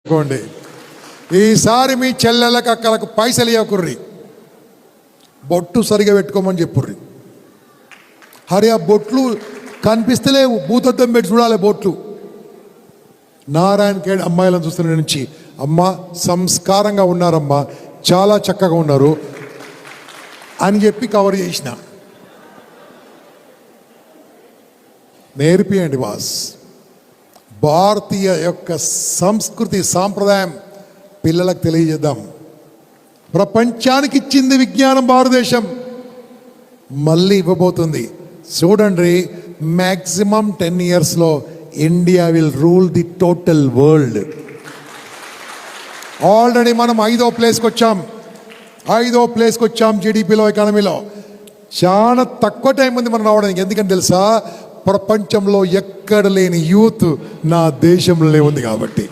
అనుకోండి. ఈసారి మీ చెల్లెలకు అక్కలకు పైసలు ఇవ్వకుర్రి, బొట్టు సరిగా పెట్టుకోమని చెప్పుర్రి. హరి ఆ బొట్లు కనిపిస్తలేవు, భూతద్దం పెట్టి చూడాలి బొట్లు. నారాయణ ఖేడ్ అమ్మాయిలను చూస్తున్న నుంచి, అమ్మ సంస్కారంగా ఉన్నారమ్మా, చాలా చక్కగా ఉన్నారు అని చెప్పి కవర్ చేసిన. నేర్పియండి బాస్. భారతీయ యొక్క సంస్కృతి సాంప్రదాయం పిల్లలకు తెలియజేద్దాం. ప్రపంచానికి ఇచ్చింది విజ్ఞానం భారతదేశం, మళ్ళీ ఇవ్వబోతుంది. చూడండి, మ్యాక్సిమం 10 yearsలో India will rule the total world. Already మనం 5వ ప్లేస్కి వచ్చాం జీడిపిలో, ఎకానమీలో. చాలా తక్కువ టైం ఉంది మనం రావడానికి. ఎందుకంటే తెలుసా, ప్రపంచంలో ఎక్కడ లేని యూత్ నా దేశంలోనే ఉంది కాబట్టి.